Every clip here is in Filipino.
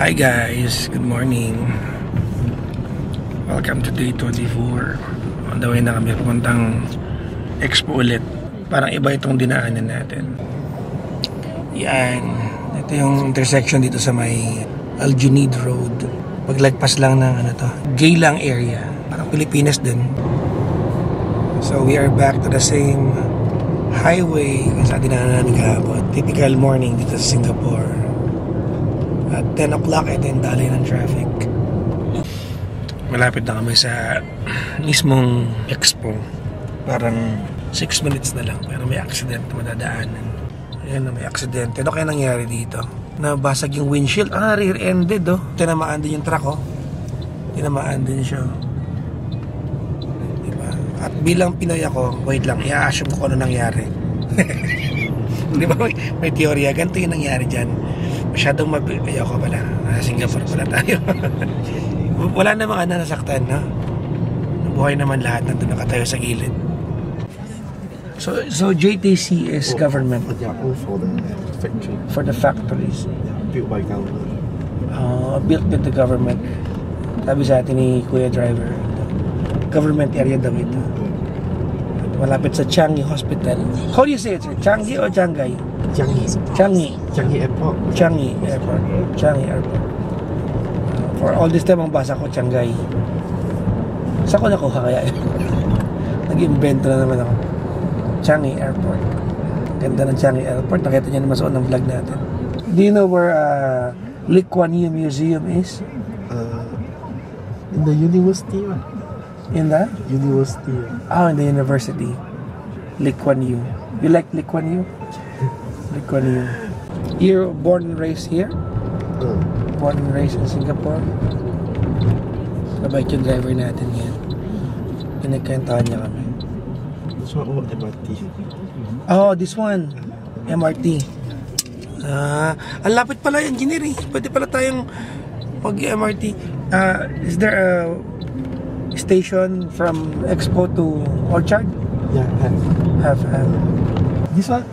Hi guys, good morning. Welcome to day 24. On the way na kami pupuntang Expo ulit. Parang iba itong dinaanan natin. Yan. Ito yung intersection dito sa may Aljunaid Road. Paglagpas lang ng Geylang area. Parang Pilipinas din. So we are back to the same highway kung saan dinaanan kahapon. Typical morning dito sa Singapore. At 10 o'clock ito yung daloy ng traffic. Malapit na kami sa mismong Expo. Parang 6 minutes na lang. Pero may accident na madadaanan. Ayan na, may accident. Ano kaya nangyari dito? Nabasag yung windshield. Rear-ended Tinamaan din yung truck Tinamaan din siya. Diba? At bilang Pinoy ako, wait lang, i-assume ko ano nangyari. Di ba may teorya, ganito yung nangyari dyan. Masyadong ayoko pala. Singapore pala tayo. Wala namang nasaktan, no? Nabuhay naman lahat, nandun nakatayo sa gilid. So JTC is government? Yeah, all for the factory. For the factories. Built by government. Built by the government. Sabi sa atin ni Kuya Driver, government area daw ito. Malapit sa Changi Hospital. How do you say it, sir? Changi o Changai? Changi Airport. Changi Airport. For all this time, ang basa ko, Changai. Saan ko nakuha kaya? Nag-invento na naman ako. Changi Airport. Ganda ng Changi Airport. Nakita niyo naman sa unang vlog natin. Do you know where Lee Kuan Yew Museum is? In the university, right? In the? University. In the university. Lee Kuan Yew. You like Lee Kuan Yew? Lee Kuan Yew. You're born and raised here? Born and raised in Singapore? Mabait yung driver natin yan. Pinagkantahan niya kami. This one, MRT. This one. MRT. Ang lapit pala, engineer eh. Pwede pala tayong mag-MRT. Is there a station from Expo to Orchard? Yeah, Have. This one,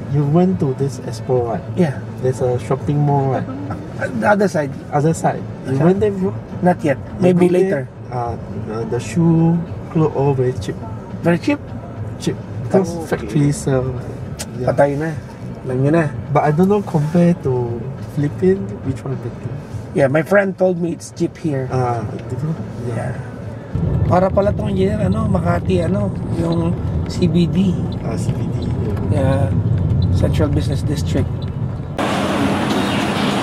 you went to this Expo, right? Yeah. There's a shopping mall, right? The other side. Other side. You went there before? Not yet. Maybe later. The shoe clothes all very cheap. Very cheap? Cheap. Because factories yeah. Patay na. Alam nyo na. But I don't know compared to Philippines, which one better? Yeah, my friend told me it's cheap here. Yeah. Para pala tong engineer, Makati, yung CBD. CBD. Yeah. Central Business District.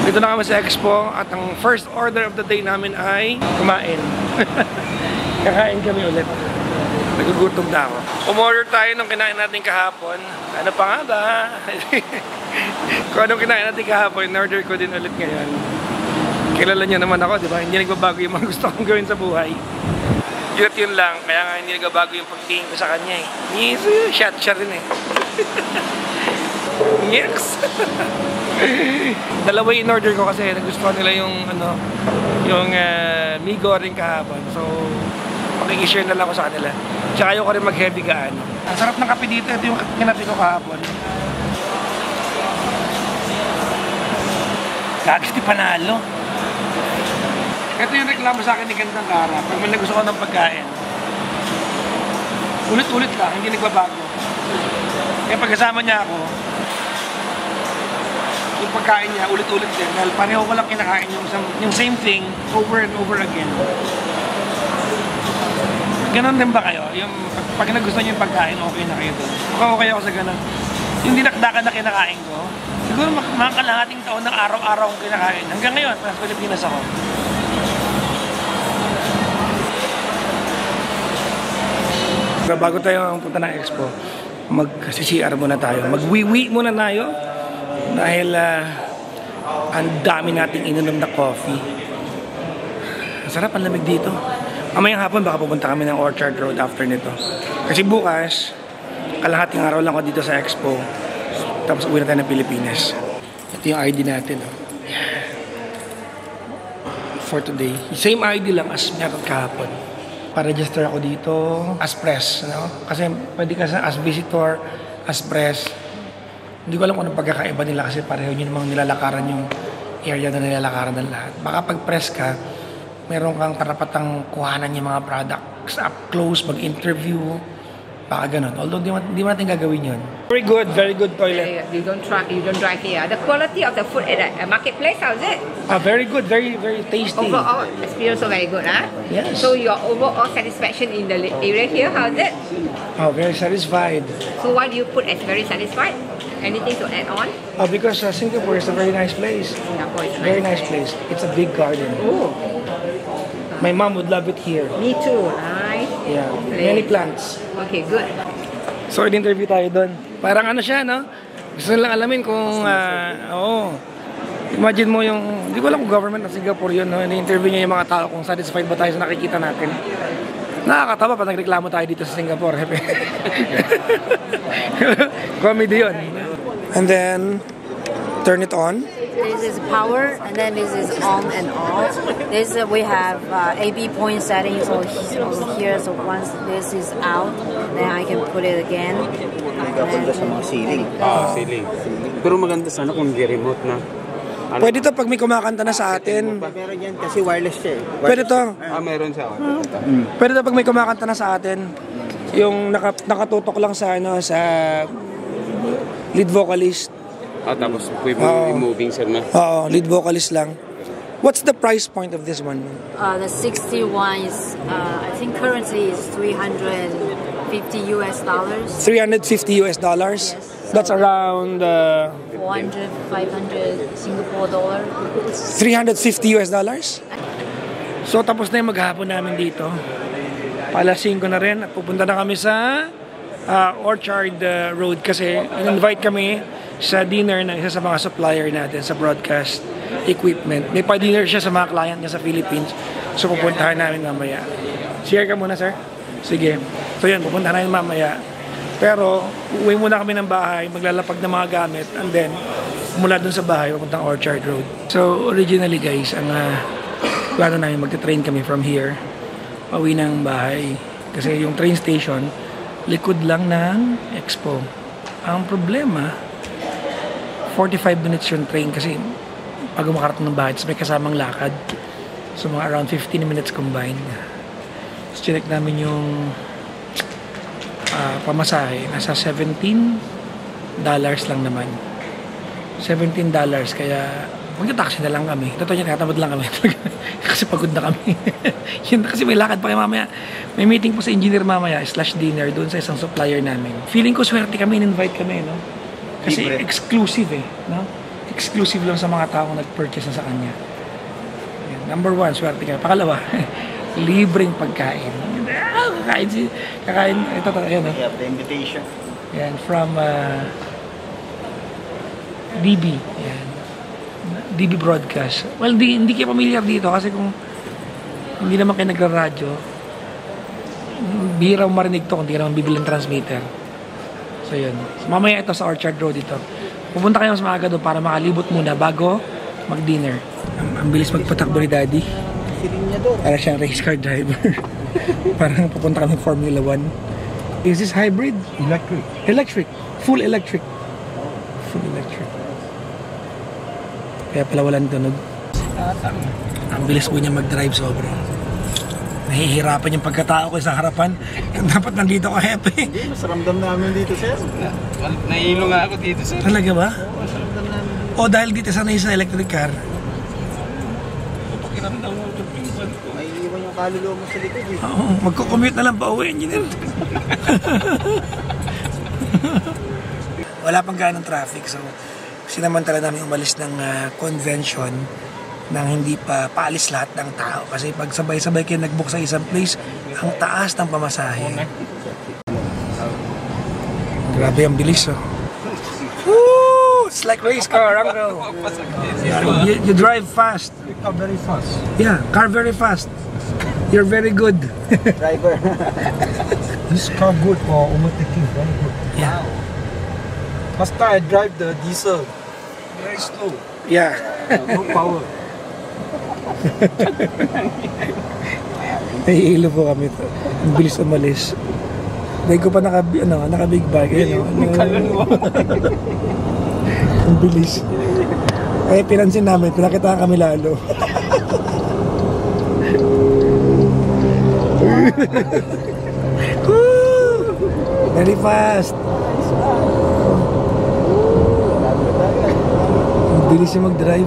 Dito na kami sa Expo at ang first order of the day namin ay kumain. Kakain kami ulit. Nagugutom na ako. Umorder tayo nung kinain natin kahapon. Ano pa nga ba? Kung anong kinain natin kahapon, in-order ko din ulit ngayon. Kilala niyo naman ako, di ba? Hindi nagbabago yung mga gusto kong gawin sa buhay. Yun lang, kaya nga hindi nagbabago yung pagtingin ko sa kanya eh. Yes, shot siya rin eh. Yes! Dalawa yung in-order ko kasi nagustuhan nila yung yung mee goreng kahapon. So, makikishare na lang ko sa kanila. Tsaka ayoko rin mag-heavy gaano. Ang sarap ng kape dito. Ito yung kinape ko kahapon. Gagis di panalo. Ito yung reklamo sa akin ni Gandang Kara. Pag may nagusto ko ng pagkain, ulit-ulit lang, hindi nagbabago. Kaya pagkasama niya ako, yung pagkain niya, ulit-ulit din. Dahil pareho ko lang kinakain yung same thing over and over again. Ganon din ba kayo? Yung pag nagustuhan niyo yung pagkain, okay na kayo doon? Okay ako sa ganon. Yung dinakdakan na kinakain ko, siguro mga kalahating taon ng araw-araw kong kinakain. Hanggang ngayon, sa Pilipinas ako. Bago tayo punta ng Expo, mag-CCR muna tayo. Mag-wiwi muna tayo. Dahil ang dami nating ininom na coffee. Ang sarap, ang lamig dito. Mamayang hapon baka pupunta kami ng Orchard Road after nito. Kasi bukas, kalahating araw lang ako dito sa Expo. Tapos uwi na tayo ng Pilipinas. Ito yung ID natin. For today. Same ID lang as meron kahapon. Pa-register ako dito as press. Kasi pwede ka as visitor, as press. Hindi ko alam kung anong pagkakaiba nila kasi pareho nyo namang nilalakaran area na nilalakaran ng lahat. Baka pag-press ka, meron kang karapatang kuhanan yung mga products up close, mag-interview, baka ganun. Although di mo natin gagawin yun. Very good toilet. You don't drive here. The quality of the food at the marketplace, how is it? Very good, very tasty. Overall experience so very good, huh? Yes. So your overall satisfaction in the area here, how is it? Oh, very satisfied. So why do you put as very satisfied? Anything to add on? Because Singapore is a very nice place. Singapore is Very nice place. It's a big garden. Oh, My mom would love it here. me too. Nice. Yeah, many plants. Okay, good. So, in-interview tayo doon. Parang ano siya, no? Gusto nilang alamin kung, imagine mo yung, hindi ko alam kung government ng Singapore yun, no? In-interview niya yung mga tao kung satisfied ba tayo sa nakikita natin. Nakakatawa pag nagreklamo tayo dito sa Singapore. Comedy yun. And then, turn it on. This is power, and then this is on and off. This we have AB point settings over here. So once this is out, then I can put it again. Maganda sa mga ceiling. Ceiling. Pero maganda sana kung di-remote na. Pwede to pag may kumakanta na sa atin. Meron yan kasi wireless siya eh. Pwede to. Meron siya. Pwede to pag may kumakanta na sa atin. Yung nakatutok lang sa sa lead vocalist. Tapos pwede moving siya na. Oo, lead vocalist lang. What's the price point of this one? The 61 is, I think currently is $350 US. $350 US? Yes. That's around 400, 500 Singapore dollar. $350 US? So tapos na yung maghapon namin dito. Alas 5 na rin at pupunta na kami sa Orchard Road kasi in-invite kami sa dinner na isa sa mga supplier natin sa broadcast equipment. May pa-dinner siya sa mga client niya sa Philippines. So pupuntahan namin mamaya. Share ka muna, sir? Sige. So yun, pupuntahan namin mamaya. Pero uwi muna kami ng bahay, maglalapag ng mga gamit, and then mula dun sa bahay, papuntang Orchard Road. So originally guys, ang plano namin, magte-train kami from here pauwi ng bahay. Kasi yung train station, likod lang ng Expo. Ang problema, 45 minutes yung train kasi pag makarating ng bahay, may kasamang lakad. So mga around 15 minutes combined. So check namin yung pamasahe. Nasa $17 lang naman. $17 kaya mag-taxi na lang kami. Totoo niya, nakatamad lang kami. Kasi pagod na kami. Yun, kasi may lakad pa kayo mamaya. May meeting po sa engineer mamaya / dinner doon sa isang supplier namin. Feeling ko swerte kami, in-invite kami, no? Kasi exclusive no? Exclusive lang sa mga taong nag-purchase na sa kanya. Yan. Number 1, swerte kami. Pakalawa, libreng pagkain. Kakain. Ito, yan, no? Yeah, the invitation. Yan, from DB. Yan. DB Broadcast. Well, hindi kayo familiar dito kasi kung hindi naman kayo nagra-radyo, bihira mo marinig to kung hindi ka naman bibili ng transmitter. So yun. So, mamaya ito sa Orchard Road dito. Pupunta kayo mas maaga doon para makalibot muna bago mag-dinner. Ang bilis magpatakbo ni Daddy. Para siyang race car driver. Parang pupunta kami Formula 1. Is this hybrid? Electric. Electric. Full electric. Full electric. Kaya pala walang tunog. Ang bilis po niya mag-drive sobra. Nahihirapan yung pagkatao ko sa harapan. Dapat nandito ka, Hepe. Hindi, mas ramdam namin dito, sir. Nahilo nga ako dito, sir. Talaga ba? Mas ramdam namin. O dahil dito sanay sa electric car. Pakiramdam mo ito, pinsan ko. May iwan yung kaluluwa mo sa likod, eh. Oo, magko-commute na lang pa uwi, engineer. Wala pang ganong traffic, so sinamantala namin umalis ng convention nang hindi pa paalis lahat ng tao. Kasi pag sabay-sabay kayo nag-book sa isang place, ang taas ng pamasahe. Grabe ang bilis, oh. Woo! It's like race car, uncle. You drive fast. Oh, very fast. Yeah, car very fast. You're very good. Driver. This car good for overtaking, very good. Yeah. First time I drive the diesel. Very slow. Yeah. No power. Nahihilo po kami to. Ang bilis umalis. Dahil ko pa naka-big bag. Ang bilis. Kaya pinansin namin, pinakitaan kami lalo. Very fast. Bilis siya mag-drive.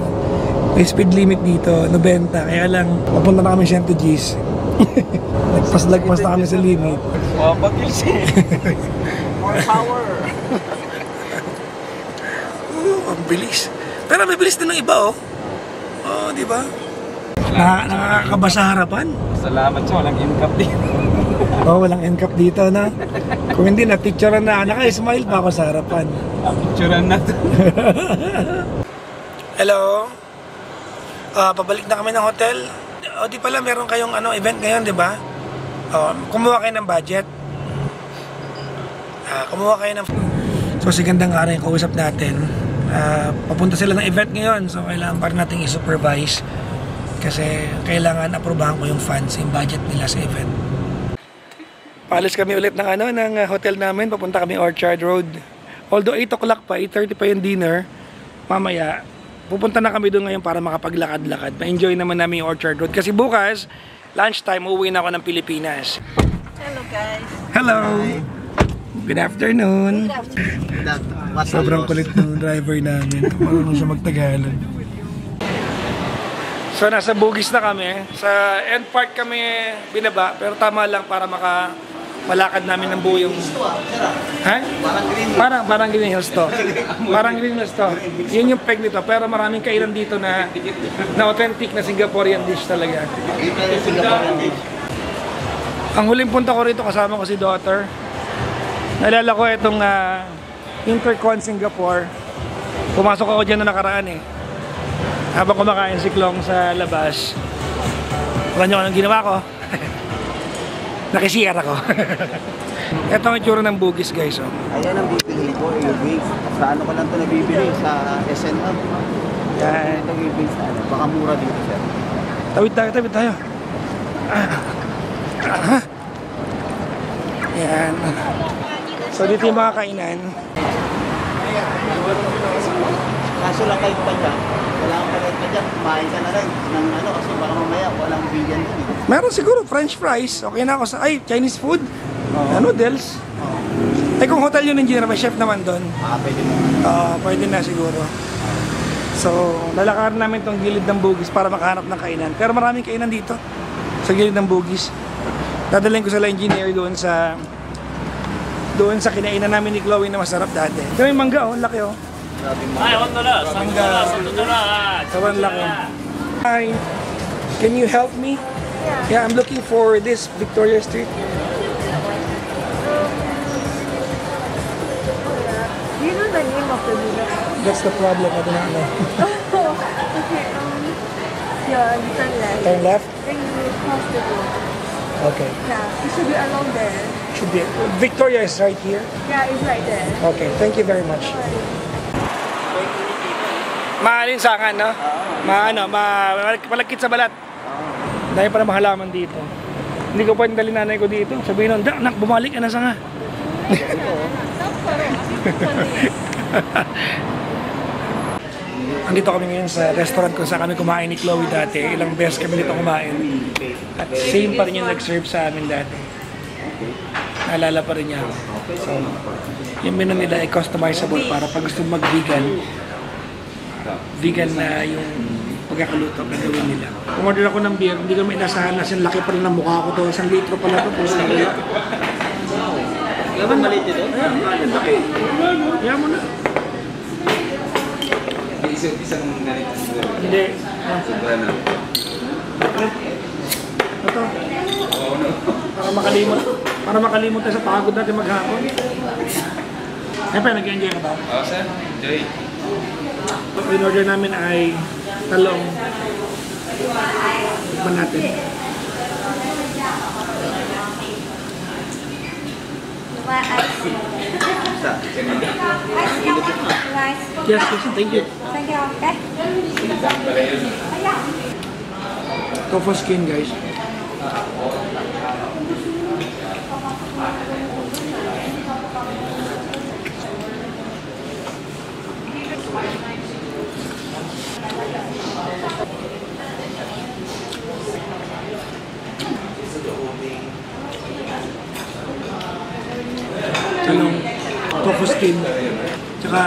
May speed limit dito, 90. Kaya lang, papunta na kami 100 Gs. Lagpas na kami sa limit. Pabilis eh. More power. Ang bilis. Pero may bilis din ng iba, oh. Oh, di ba? Nakakakaba sa harapan. Salamat sa walang income dito. Oh, walang NCAP dito, na. Kung hindi, na-picturean na. Naka-smile pa ako sa harapan. Picturean na to. Hello? Pabalik na kami ng hotel. O, di pala, meron kayong event ngayon, di ba? Kumuha kayo ng budget. Kumuha kayo ng... So, si Gandang Ara yung kausap natin. Papunta sila ng event ngayon. So, kailangan pa rin natin i-supervise. Kasi kailangan aprobahan ko yung funds, yung budget nila sa event. Paalis kami ulit ng hotel namin. Papunta kami Orchard Road. Although 8 o'clock pa, 8:30 pa yung dinner. Mamaya, pupunta na kami doon ngayon para makapaglakad-lakad. Ma-enjoy naman namin yung Orchard Road. Kasi bukas, lunchtime, uuwi na ako ng Pilipinas. Hello guys. Hello! Good afternoon! Sobrang kulit ng driver namin. Marunong siya magtagalog. So, nasa Bugis na kami. Sa end part kami binaba. Pero tama lang para malakad namin ng buo yung... Ha? Parang Green Hills to. Parang Green Hills to. Yun yung peg nito. Pero maraming kainan dito na authentic na Singaporean dish talaga. Ang huling punta ko rito, kasama ko si daughter. Naalala ko itong Intercon Singapore. Pumasok ako dyan na nakaraan eh. Habang kumakain si Klong sa labas. Alam nyo anong ginawa ko? Nakisiyar ako. Ito ang itsura ng Bugis, guys. Oh. Ayan ang bibili ko, Airways. Sa ano ko lang ito nabibili? Sa SNL. Yan. Ito Airways na ano. Baka mura dito siya. Tawid tayo. Yan. So dito yung mga kainan. Kaso lang kayo pa dyan. Wala kang palit pa dyan. Kumain ka na rin. Ng ano, kasi baka mamaya walang vegan din. Meron siguro French fries. Okay na ako sa... Ay, Chinese food. Noodles. Eh kung hotel yun engineer, may chef naman doon. Pwede mo. Pwede na siguro. So, lalakaran namin tong gilid ng Bugis para makahanap ng kainan. Pero maraming kainan dito. Sa gilid ng Bugis. Dadalhin ko sila engineer doon sa kinainan namin ni Chloe na masarap dati. Ito yung mangga, oh. Laki, oh. Mangga. Sobrang laki. Hi. Can you help me? Yeah, I'm looking for this Victoria Street. Do you know the name of the villa? That's the problem. I do not know. Okay, yeah, you turn left. Turn left? Then you cross the road. Okay. Yeah, it should be along there. Should be. Victoria is right here. Yeah, it's right there. Okay, thank you very much. Maalinsangan, no? Malagkit sa balat. Dahil para mahalaman dito. Hindi ko pwedeng dali nanay ko dito. Sabihin nun, anak, bumalik ka na sa nga. Andito kami ngayon sa restaurant kung saan kami kumain ni Chloe dati. Ilang beses kami dito kumain. At same pa rin yung nag-serve sa amin dati. Naalala pa rin niya ako. So, yung menu nila ay customizable para pag gusto mag-vegan, vegan na yung pagkakaluto na gawin nila. Umorder ako ng beer, hindi ko may inasahan na laki pa rin ng mukha ko to. 1 litro pala to. Gawin maliit ito? Ayan, laki. Ayan mo na. Isang ganito siguro. Hindi. Sobra na. Ito. Para makalimot tayo sa pagod natin maghapon. Eh pa, nag-enjoy ka ba? Oo, sir. Enjoy. In order namin ay talong. Tikman natin. Yes, thank you. Thank you, okay? Tofu skin, guys. chicken. Tsaka,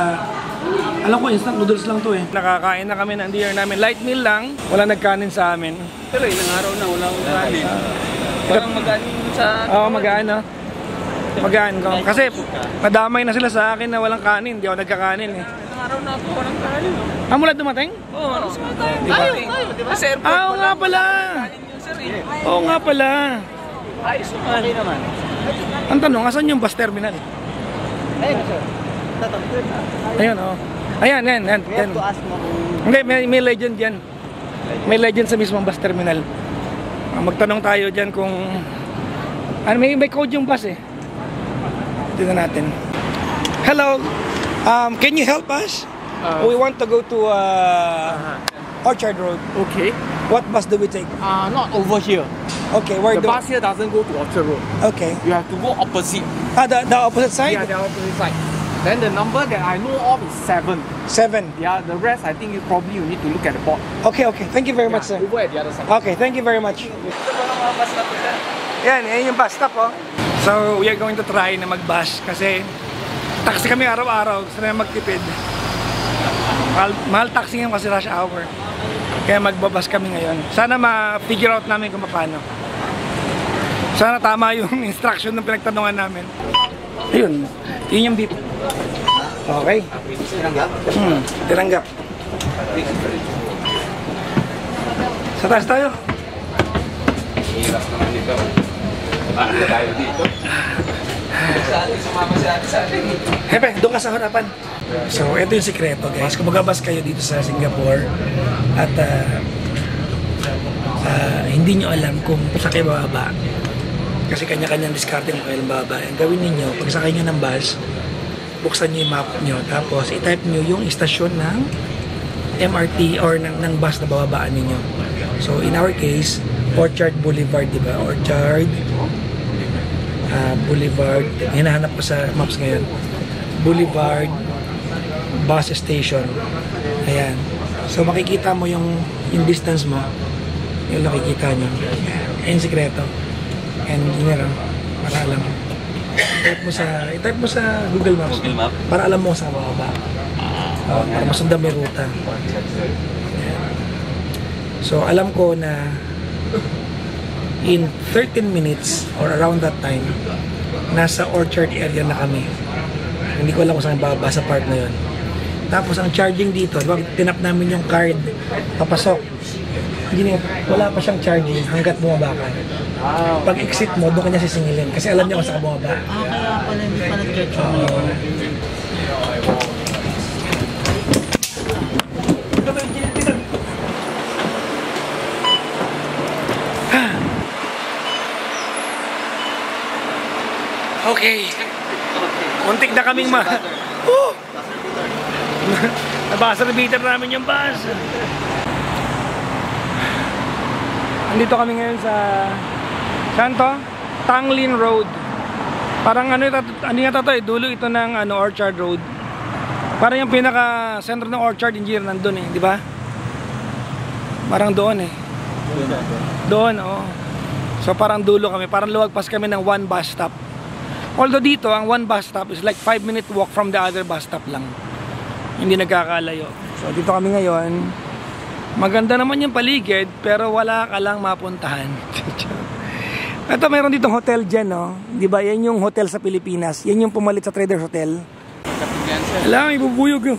alam ko instant noodles lang to eh. Nakakain na kami ng dinner namin. Light meal lang. Wala nagkanin sa amin. Pero ilang araw na walang kanin. Parang magaan sa... Oo, magaan no? Magaan ko. Kasi nadamay na sila sa akin na walang kanin. Hindi ako nagkakanin eh. Ilang araw na ako walang kanin. Ah, mula dumating? Oo, ano sa tayo? Diba? Diba? Sa airport. Ah, oo nga pala. Oo nga pala. Ayos naman. Okay naman. Ang tanong, asan yung bus terminal? Ayun, sir. Ayun, oh. Ayan, yan. We have to ask mo kung... Hindi, may legend yan. May legend sa mismong bus terminal. Magtanong tayo dyan kung... Ano, may code yung bus eh. Tingnan natin. Hello. Can you help us? We want to go to Orchard Road. Okay. What bus do we take? Not over here. Okay, where The do... bus here doesn't go to Orchard Road. Okay. You have to go opposite. The opposite side? Yeah, the opposite side. Then the number that I know of is 7. 7. Yeah, the rest I think you need to look at the board. Okay. Thank you very much, sir. Over at the other side. Okay, thank you very much. Yan yung bus stop, oh. So, we are going to try na mag-bus kasi taxi kami araw-araw. Gusto na magtipid. Mahal taxi ngayon kasi rush hour. Kaya magbabas kami ngayon. Sana ma-figure out namin kung paano. Sana tama yung instruction ng pinagtanungan namin. Ayun, yun yung beep. Okay. Tinanggap? Tinanggap. Sa taas tayo. Hirap naman dito. Paano tayo dito? Sa atin, sumama sa atin. Hepe, doon ka sa harapan. So, ito yung sikreto guys. Kung magabas kayo dito sa Singapore at hindi nyo alam kung sa kayo bababa, kasi kanya-kanyang discarding kung kailan bababa. Ang gawin ninyo, pag sakay nyo ng bus, buksan nyo yung map nyo, tapos i-type nyo yung istasyon ng MRT or ng bus na bababaan ninyo. So, in our case, Orchard Boulevard, diba? Orchard Boulevard, hinahanap ko sa maps ngayon. Boulevard Bus Station. Ayan. So, makikita mo yung distance mo. Yung nakikita nyo. Ayan, sikreto. And yun na, para alam mo. I-type mo sa Google Maps. Google Map? Para alam mo sa bababa. Para masundan mo yung ruta. Ayan. So, alam ko na in 13 minutes or around that time, nasa Orchard area na kami. Hindi ko alam kung saan bababa sa part na yun. Tapos ang charging dito, diba, tinap namin yung card, papasok. Hindi, wala pa siyang charging hanggat bumaba ka. Pag exit mo, doon kanya sisingilin. Kasi alam niya kung saan ka bumaba. Kaya pala hindi pa nag-charge Okay. Muntik na kaming nabasar beater namin yung bus. Andito kami ngayon sa saan to? Tanglin Road. Parang ano nga to eh, dulo ito ng Orchard Road. Parang yung pinaka center ng Orchard Engineer nandun eh, di ba? Parang doon eh. Doon, oh. So parang dulo kami, parang luwagpas kami ng one bus stop. Although dito, ang one bus stop is like 5-minute walk from the other bus stop lang. Hindi nagkakalayo. So dito kami ngayon. Maganda naman yung paligid, pero wala ka lang mapuntahan. Ito, mayroon ditong hotel dyan, no? Di ba? Yan yung hotel sa Pilipinas. Yan yung pumalit sa Traders Hotel. Alam, ibubuyog yun.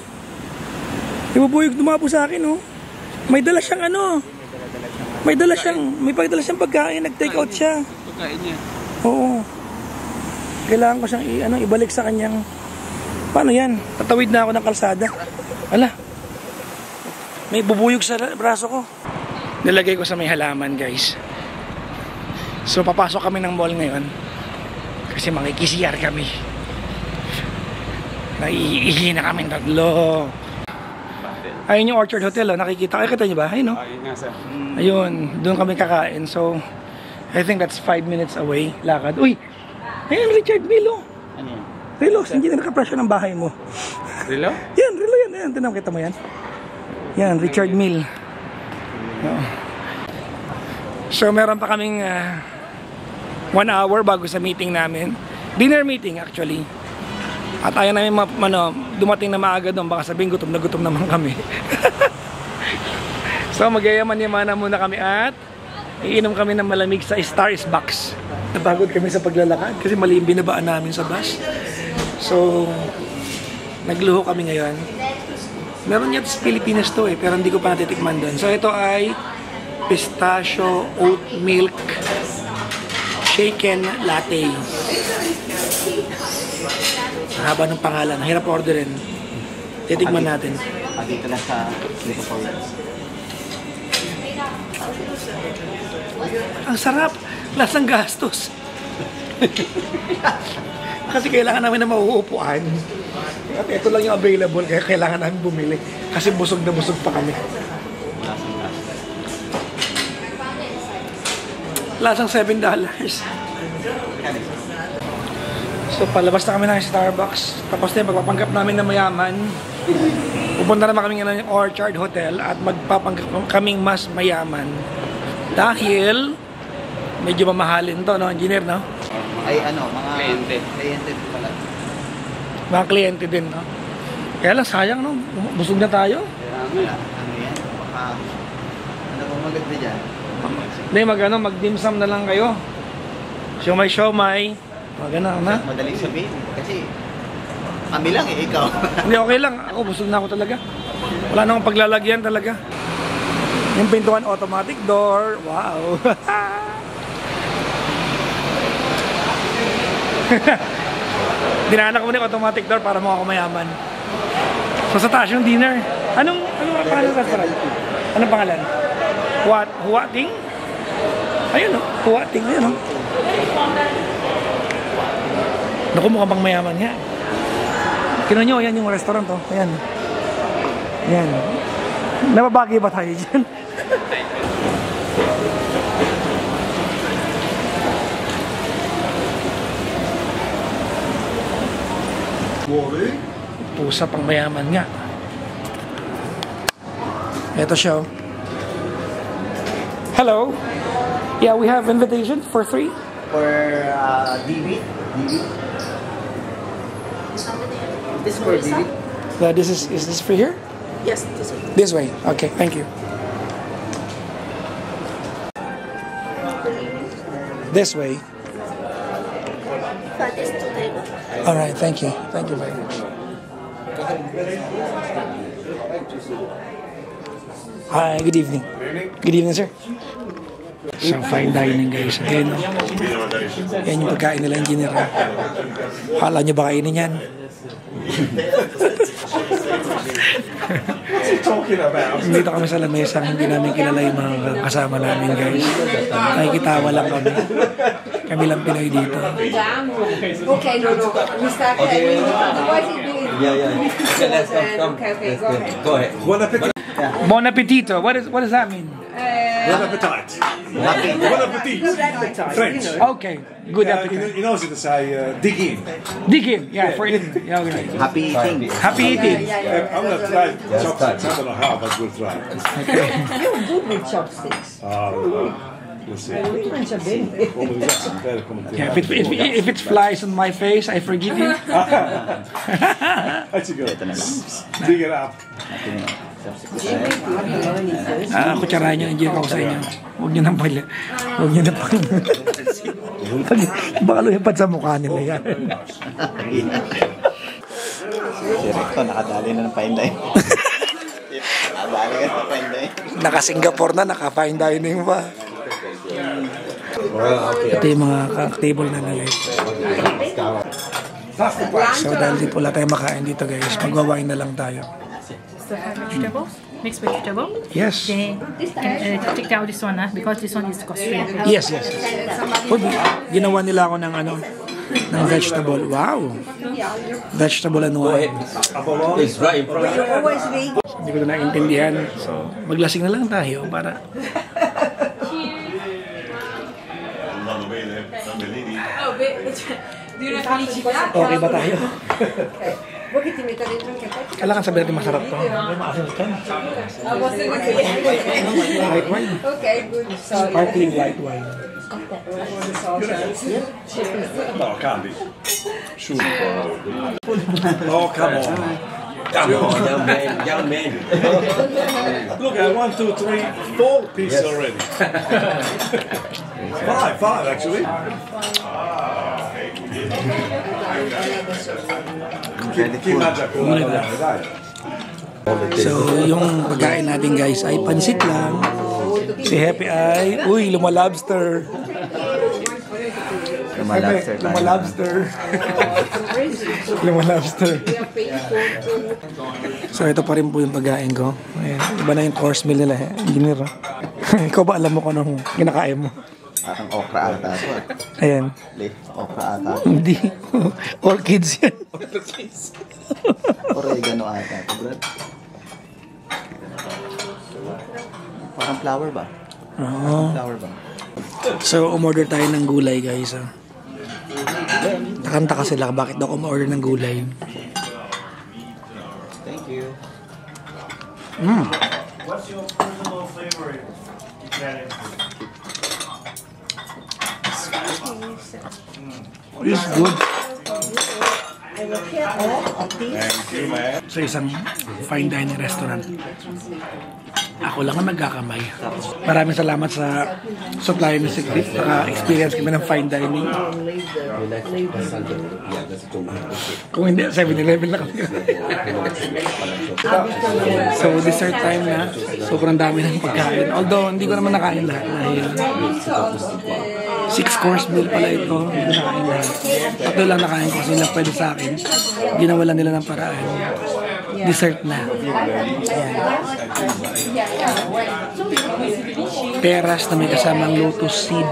Ibubuyog, dumapo sa akin, no? May dala siyang may pagdala siyang pagkain, nag-take out siya. Pagkain niya? Oo. Kailangan ko siyang ibalik sa kanyang... Paano yan? Tatawid na ako ng kalsada. Ala. May bubuyog sa braso ko. Nilagay ko sa may halaman, guys. So, papasok kami ng mall ngayon. Kasi makikisiar kami. Naiihi na kami tatlo. Ayun yung Orchard Hotel, oh. Nakikita. Ay, kita niyo ba? Ayun, no? Ayun nga, sir. Ayun, doon kami kakain. So, I think that's 5 minutes away. Lakad. Uy! Ayun, Richard Milo. Ano yan? Relo, hindi na nakapresyo ng bahay mo. Relo? Yan, Relo yan. Ayan, tinawag kita mo yan. Yan, Richard Mill. So, meron pa kaming 1 hour bago sa meeting namin. Dinner meeting, actually. At ayaw namin dumating na maaga doon. Baka sabihin gutom naman kami. So magyayaman-yamana muna kami at iinom kami ng malamig sa Starbucks. Napagod kami sa paglalakad kasi mali yung binabaan namin sa bus. So nagluho kami ngayon. Meron yata sa Pilipinas to pero hindi ko pa natitikman doon. So ito ay pistachio oat milk shaken latte. Haba ng pangalan. Hirap orderin. Titigman natin. Dito lang sa Ang sarap. Lasang gastos. Kasi kailangan namin na mauupuan. At ito lang yung available. Kaya kailangan namin bumili. Kasi busog na busog pa kami. Lasang $7. So palabas na kami ng Starbucks. Tapos na magpapanggap namin na mayaman. Pupunta naman kami ng Orchard Hotel at magpapanggap kaming mas mayaman. Dahil medyo mamahalin to, no, engineer, no? Ay mga kliyente pala. Mga kliyente din, no? Kaya lang sayang, no? Busog na tayo. Kaya yan? Baka bang maganda dyan? Hindi, mag-dimsum na lang kayo. Siomay. Magana na. Madaling sabihin kasi kami lang ikaw. Hindi, okay lang. Ako, busog na ako talaga. Wala nang paglalagyan talaga. Yung pintuan, automatic door. Wow. Dinaanak ko muna yung automatic door para mukha ako mayaman. So sa taas yung dinner. Anong pangalan sa restaurant? Anong pangalan? Huating? Ayun, no? Huating. Ayun, no? Naku, mukhang pang mayaman nga. Kino nyo, yan yung restaurant, oh. Ayan. Ayan. Nababagi ba tayo dyan? Pusa pang mayaman nga. Ito siya, oh. Hello. Yeah, we have invitation for 3. For DB. This is for DB. Is this for here? Yes, this way. This way. Okay, thank you. This way. But it's two tables. All right, thank you. Thank you very much. Hi, good evening. Good evening, sir. So, fine dining, guys. Ayan, no? Yan yung pagkain nila, engineer. Akala nyo ba kainin yan? Dito kami sa lamesa, hindi namin kilala yung mga kasama namin, guys. Nakikitawa lang kami. Kami lang Pinoy dito. Okay, no. We start okay. What is it doing? Okay, let's come. Okay, go ahead. Bon appetit. Bon appetito. What does that mean? Bon appetit. Bon appetit. French. Okay, good appetite. In Aussie they say dig in. Dig in, yeah, for in. Yeah, okay. Happy eating. Happy eating. I'm going to try chopsticks. I don't know how, but we'll try. Okay. You're good with chopsticks. We'll see. Well, we've got some better Yeah, if it flies on my face, I forgive you. That's good. Dig it up. Kutsarahan nyo, engineer ko sa inyo. Huwag nyo nang pala. Huwag nyo nang pala. Baka lumipad sa mukha nila yan. Si Recto, nakadali na ng fine line. Nakadali ka ng fine line. Naka-Singapore na, naka-fine dining pa. Ito yung mga table na nalay. So dahil di po wala tayong makain dito, guys, magwawain na lang tayo. Vegetables, mixed vegetable. Yes. Then take out this one, because this one is constrained. Yes. Uy, ginawa nila ako ng ng vegetable. Wow. Vegetable and wine. It's right in front. Hindi ko na naintindihan. So, maglasing na lang tayo para... Okay ba tayo? Vuoi che ti metta dentro anche te? Kailangan sabihin natin masarap to. White wine. Okay, good. Sorry. Sparkling white wine. No, candy. Shoot. Oh, come on. Come on, young man. Look at 1, 2, 3, 4 pieces already. Five actually. So, yung pagkain natin guys ay pansit lang. Si Happy ay, uy, lumalobster. Lumalobster. Lumalobster. So, ito pa rin po yung pagkain ko. Ayan, iba na yung course meal nila. Engineer. Ikaw ba alam mo kung anong kinakain mo? Parang okra ata ito. Ayan. Okra ata. Hindi. Orchids yan. Oregano ata ito, Brad. Parang flower ba? Oo. Flower ba? So, umorder tayo ng gulay, guys. Nakanta sila bakit daw umorder ng gulay. Thank you. What's your personal favorite Italian food? It's good. Thank you, man. Sa isang fine dining restaurant. Ako lang ang nagkakamay. Maraming salamat sa supplier ni Secret. Naka-experience kami ng fine dining. Kung hindi, 7-Eleven na kami. So, dessert time na. Sobrang dami ng pagkain. Although, hindi ko naman nakain lahat. Dahil 6-course meal pala ito. Hindi ko nakain lahat. Tatlo lang nakain ko. Sila pwede sa akin. Ginawalan nila ng paraan. Dessert na. Ayan. Peras na may kasamang lotus seed.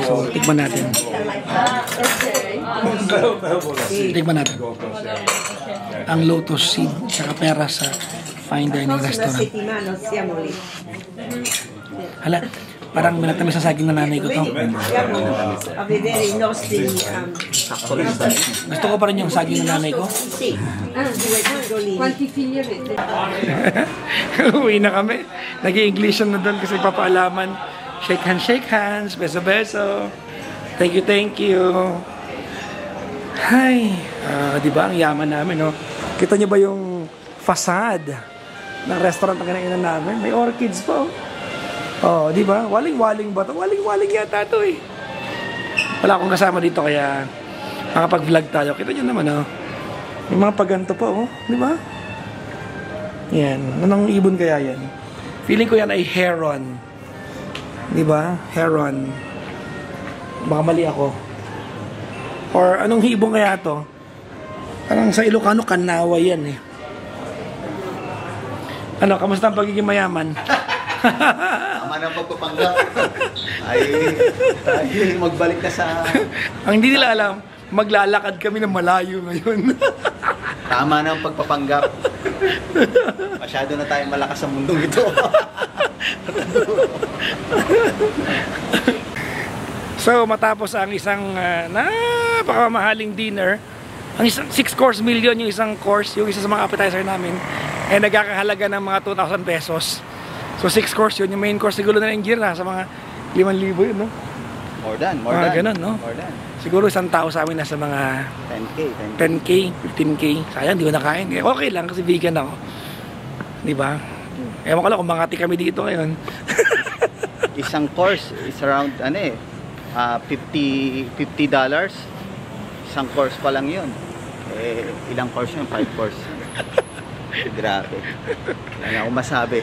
So, tikman natin. Tikman natin. Ang lotus seed saka peras sa fine dining restaurant. Hala, parang minatamis sa saging na nanay ko to. Gusto ko pa rin yung saging na nanay ko. Quanti figli avete? Uwi na kami. Nag-i-Englishan na doon kasi papaalaman. Shake hands, beso-beso. Thank you. Hay, di ba ang yaman namin, no? Kita niyo ba yung facade ng restaurant na kinainan namin? May orchids pa, oh. Oh, di ba? Waling-waling ba ito? Waling-waling yata ito, eh. Wala akong kasama dito kaya makapag-vlog tayo. Kita niyo naman, oh. May mga paganto pa, oh. Di ba? Yan. Anong ibon kaya yan? Feeling ko yan ay heron. Di ba? Heron. Baka mali ako. Or anong ibon kaya to? Parang sa Ilocano, kanawa yan, eh. Ano, kamusta ang pagiging mayaman? Tama ng pagpapanggap. ay magbalik na sa... Ang hindi nila alam, maglalakad kami ng malayo ngayon. Tama ng pagpapanggap. Masyado na tayong malakas sa mundong ito. So, matapos ang isang napakamahaling dinner, ang isang 6-course meal yun, yung isang course, yung isa sa mga appetizer namin, ay nagkakahalaga ng mga 2,000 pesos. So 6 course yun, yung main course siguro na yung gear na sa mga 5,000 yun, no? More than. Ganun, no? More than. Siguro isang tao sa amin nasa mga 10K, 15K. Sayang, di ko nakain. Okay lang kasi vegan ako. Di ba? Ewan ko lang kung mangati kami dito ngayon. Isang course is around, $50. Isang course pa lang yun. Ilang course yun? 5 course. Grabe. Wala akong masabi.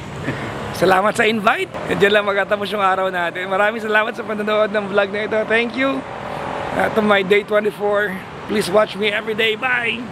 Salamat sa invite. Diyan lang magtatapos yung araw natin. Maraming salamat sa panonood ng vlog na ito. Thank you. To my day 24. Please watch me every day. Bye!